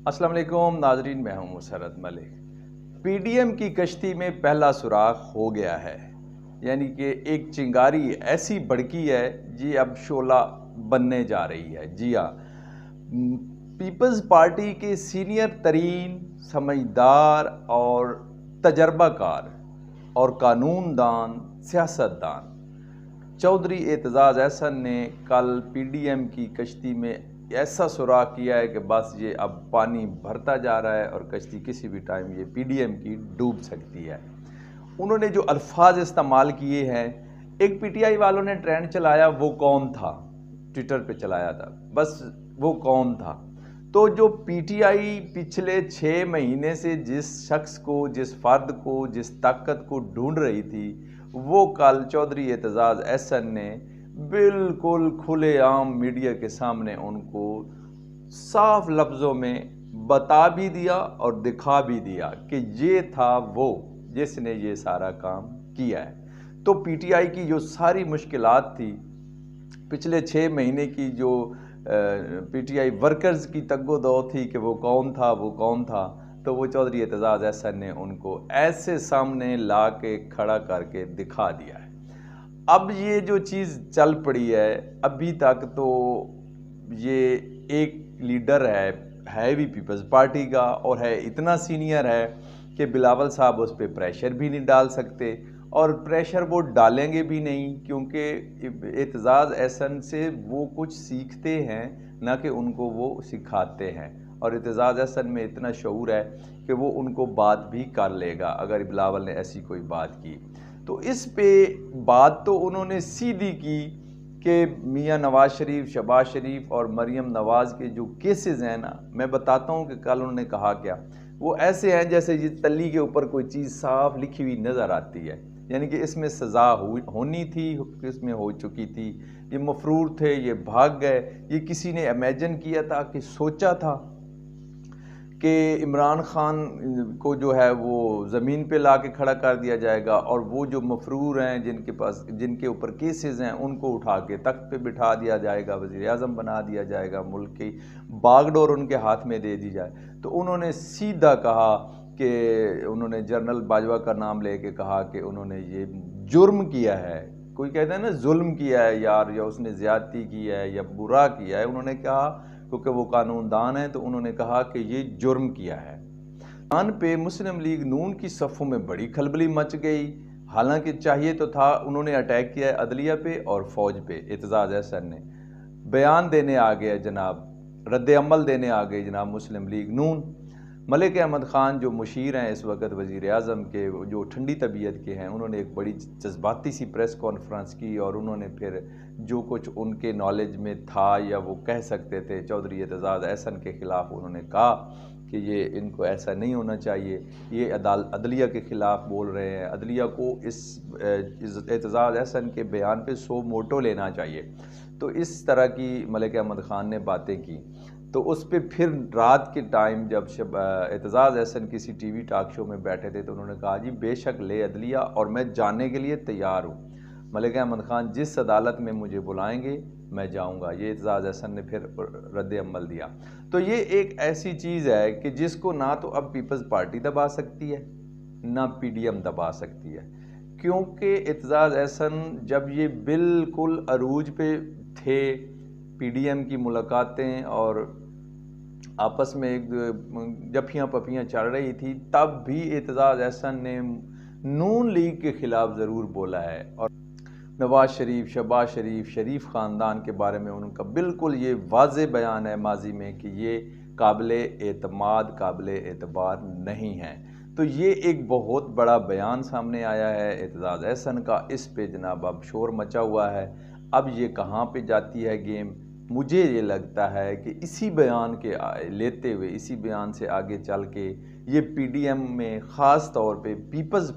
السلام علیکم ناظرین، میں ہوں مسرت ملک۔ پی ڈی ایم کی کشتی میں پہلا سوراخ ہو گیا ہے، یعنی کہ ایک چنگاری ایسی بھڑکی ہے جی اب شعلہ بننے جا رہی ہے۔ جی ہاں، پیپلز پارٹی کے سینئر ترین سمجھدار اور تجربہ کار اور قانون دان سیاستدان چودھری اعتزاز احسن نے کل پی ڈی ایم کی کشتی میں ایسا سوراخ کیا ہے کہ بس یہ اب پانی بھرتا جا رہا ہے اور کشتی کسی بھی ٹائم یہ پی ڈی ایم کی ڈوب سکتی ہے۔ انہوں نے جو الفاظ استعمال کیے ہیں، ایک پی ٹی آئی والوں نے ٹرینڈ چلایا، وہ کون تھا، ٹویٹر پہ چلایا تھا، بس وہ کون تھا۔ تو جو پی ٹی آئی پچھلے 6 مہینے سے جس شخص کو، جس فرد کو، جس طاقت کو ڈھونڈ رہی تھی، وہ کل چودھری اعتزاز احسن نے بالکل کھلے عام میڈیا کے سامنے ان کو صاف لفظوں میں بتا بھی دیا اور دکھا بھی دیا کہ یہ تھا وہ جس نے یہ سارا کام کیا ہے۔ تو پی ٹی آئی کی جو ساری مشکلات تھی پچھلے 6 مہینے کی، جو پی ٹی آئی ورکرز کی تگ و دو تھی کہ وہ کون تھا، وہ کون تھا، تو وہ چودھری اعتزاز احسن نے ان کو ایسے سامنے لا کے کھڑا کر کے دکھا دیا ہے۔ اب یہ جو چیز چل پڑی ہے، ابھی تک تو یہ ایک لیڈر ہے بھی پیپلز پارٹی کا، اور ہے اتنا سینئر ہے کہ بلاول صاحب اس پہ پریشر بھی نہیں ڈال سکتے، اور پریشر وہ ڈالیں گے بھی نہیں، کیونکہ اعتزاز احسن سے وہ کچھ سیکھتے ہیں، نہ کہ ان کو وہ سکھاتے ہیں۔ اور اعتزاز احسن میں اتنا شعور ہے کہ وہ ان کو بات بھی کر لے گا اگر بلاول نے ایسی کوئی بات کی۔ تو اس پہ بات تو انہوں نے سیدھی کی کہ میاں نواز شریف، شہباز شریف اور مریم نواز کے جو کیسز ہیں نا، میں بتاتا ہوں کہ کل انہوں نے کہا کیا، وہ ایسے ہیں جیسے یہ تلی کے اوپر کوئی چیز صاف لکھی ہوئی نظر آتی ہے، یعنی کہ اس میں سزا ہونی تھی، اس میں ہو چکی تھی، یہ مفرور تھے، یہ بھاگ گئے۔ یہ کسی نے امیجن کیا تھا کہ سوچا تھا کہ عمران خان کو جو ہے وہ زمین پہ لا کے کھڑا کر دیا جائے گا، اور وہ جو مفرور ہیں جن کے اوپر کیسز ہیں ان کو اٹھا کے تخت پہ بٹھا دیا جائے گا، وزیر اعظم بنا دیا جائے گا، ملک کی باغ ڈور ان کے ہاتھ میں دے دی جائے۔ تو انہوں نے سیدھا کہا کہ انہوں نے جنرل باجوہ کا نام لے کے کہا کہ انہوں نے یہ جرم کیا ہے۔ کوئی کہتا ہے نا ظلم کیا ہے یار، یا اس نے زیادتی کی ہے یا برا کیا ہے، انہوں نے کہا کیونکہ وہ قانون دان ہیں تو انہوں نے کہا کہ یہ جرم کیا ہے۔ ان پہ مسلم لیگ نون کی صفوں میں بڑی کھلبلی مچ گئی، حالانکہ چاہیے تو تھا، انہوں نے اٹیک کیا ہے عدلیہ پہ اور فوج پہ۔ اعتزاز احسن نے بیان دینے آ گیا جناب، رد عمل دینے آ گئی جناب مسلم لیگ نون۔ ملک احمد خان جو مشیر ہیں اس وقت وزیر اعظم کے، جو ٹھنڈی طبیعت کے ہیں، انہوں نے ایک بڑی جذباتی سی پریس کانفرنس کی، اور انہوں نے پھر جو کچھ ان کے نالج میں تھا یا وہ کہہ سکتے تھے چودھری اعتزاز احسن کے خلاف، انہوں نے کہا کہ یہ ان کو ایسا نہیں ہونا چاہیے، یہ عدلیہ کے خلاف بول رہے ہیں، عدلیہ کو اس اعتزاز احسن کے بیان پہ 100 موٹو لینا چاہیے۔ تو اس طرح کی ملک احمد خان نے باتیں کی۔ تو اس پہ پھر رات کے ٹائم جب اعتزاز احسن کسی ٹی وی ٹاک شو میں بیٹھے تھے تو انہوں نے کہا جی بے شک لے عدلیہ، اور میں جانے کے لیے تیار ہوں، ملک احمد خان جس عدالت میں مجھے بلائیں گے میں جاؤں گا۔ یہ اعتزاز احسن نے پھر رد عمل دیا۔ تو یہ ایک ایسی چیز ہے کہ جس کو نہ تو اب پیپلز پارٹی دبا سکتی ہے، نہ پی ڈی ایم دبا سکتی ہے، کیونکہ اعتزاز احسن جب یہ بالکل عروج پہ تھے، پی ڈی ایم کی ملاقاتیں اور آپس میں ایک جفیاں پپیاں چل رہی تھی، تب بھی اعتزاز احسن نے نون لیگ کے خلاف ضرور بولا ہے، اور نواز شریف، شہباز شریف، شریف خاندان کے بارے میں ان کا بالکل یہ واضح بیان ہے ماضی میں کہ یہ قابل اعتماد، قابل اعتبار نہیں ہیں۔ تو یہ ایک بہت بڑا بیان سامنے آیا ہے اعتزاز احسن کا، اس پہ جناب اب شور مچا ہوا ہے۔ اب یہ کہاں پہ جاتی ہے گیم؟ مجھے یہ لگتا ہے کہ اسی بیان کے لیتے ہوئے، اسی بیان سے آگے چل کے یہ پی ڈی ایم میں خاص طور پہ پیپلز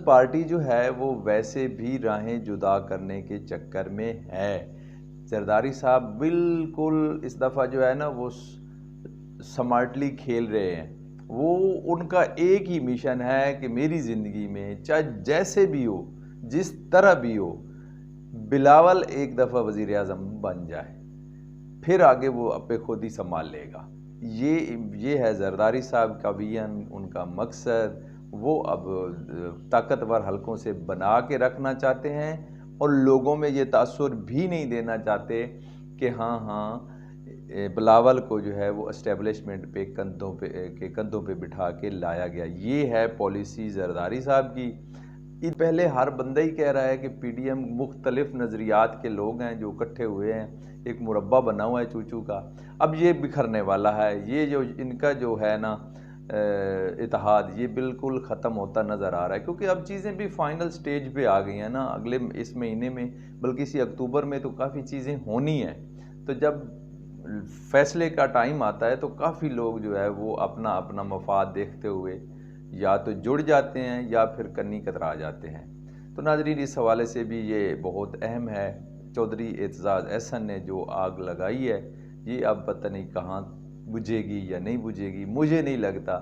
پارٹی جو ہے وہ ویسے بھی راہیں جدا کرنے کے چکر میں ہے۔ زرداری صاحب بالکل اس دفعہ جو ہے نا وہ سمارٹلی کھیل رہے ہیں، وہ ان کا ایک ہی مشن ہے کہ میری زندگی میں چاہے جیسے بھی ہو، جس طرح بھی ہو، بلاول ایک دفعہ وزیر اعظم بن جائے، پھر آگے وہ اپنے خود ہی سنبھال لے گا۔ یہ ہے زرداری صاحب کا ویژن، ان کا مقصد۔ وہ اب طاقتور حلقوں سے بنا کے رکھنا چاہتے ہیں اور لوگوں میں یہ تاثر بھی نہیں دینا چاہتے کہ ہاں بلاول کو جو ہے وہ اسٹیبلشمنٹ پہ کندھوں پہ بٹھا کے لایا گیا۔ یہ ہے پالیسی زرداری صاحب کی۔ پہلے ہر بندہ ہی کہہ رہا ہے کہ پی ڈی ایم مختلف نظریات کے لوگ ہیں جو اکٹھے ہوئے ہیں، ایک مربع بنا ہوا ہے چوچو کا۔ اب یہ بکھرنے والا ہے، یہ جو ان کا جو ہے نا اتحاد، یہ بالکل ختم ہوتا نظر آ رہا ہے، کیونکہ اب چیزیں بھی فائنل سٹیج پہ آ گئی ہیں نا۔ اگلے اس مہینے میں بلکہ اسی اکتوبر میں تو کافی چیزیں ہونی ہیں، تو جب فیصلے کا ٹائم آتا ہے تو کافی لوگ جو ہے وہ اپنا مفاد دیکھتے ہوئے یا تو جڑ جاتے ہیں یا پھر کنی کترا جاتے ہیں۔ تو ناظرین، اس حوالے سے بھی یہ بہت اہم ہے۔ چودھری اعتزاز احسن نے جو آگ لگائی ہے، یہ اب پتہ نہیں کہاں بجھے گی یا نہیں بجھے گی۔ مجھے نہیں لگتا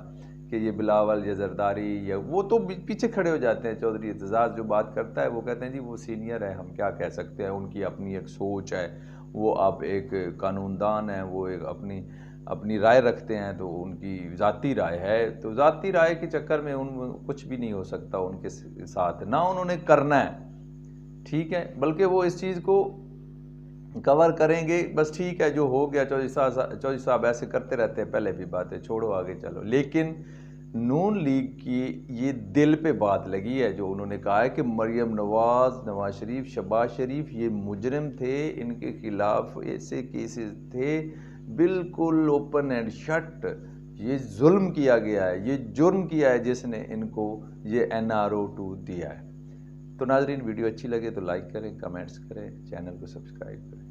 کہ یہ بلاول یا زرداری یا وہ تو پیچھے کھڑے ہو جاتے ہیں۔ چودھری اعتزاز جو بات کرتا ہے وہ کہتے ہیں جی وہ سینئر ہے، ہم کیا کہہ سکتے ہیں، ان کی اپنی ایک سوچ ہے، وہ اب ایک قانون دان ہیں، وہ ایک اپنی رائے رکھتے ہیں، تو ان کی ذاتی رائے ہے، تو ذاتی رائے کے چکر میں کچھ بھی نہیں ہو سکتا ان کے ساتھ، نہ انہوں نے کرنا ہے، ٹھیک ہے، بلکہ وہ اس چیز کو کور کریں گے، بس ٹھیک ہے جو ہو گیا۔ چودھری صاحب ایسے کرتے رہتے ہیں، پہلے بھی باتیں چھوڑو آگے چلو۔ لیکن نون لیگ کی یہ دل پہ بات لگی ہے جو انہوں نے کہا ہے کہ مریم نواز، نواز شریف، شہباز شریف یہ مجرم تھے، ان کے خلاف ایسے کیسز تھے، بالکل اوپن اینڈ شٹ، یہ ظلم کیا گیا ہے، یہ جرم کیا ہے جس نے ان کو یہ NRO2 دیا ہے۔ تو ناظرین، ویڈیو اچھی لگے تو لائک کریں، کمنٹس کریں، چینل کو سبسکرائب کریں۔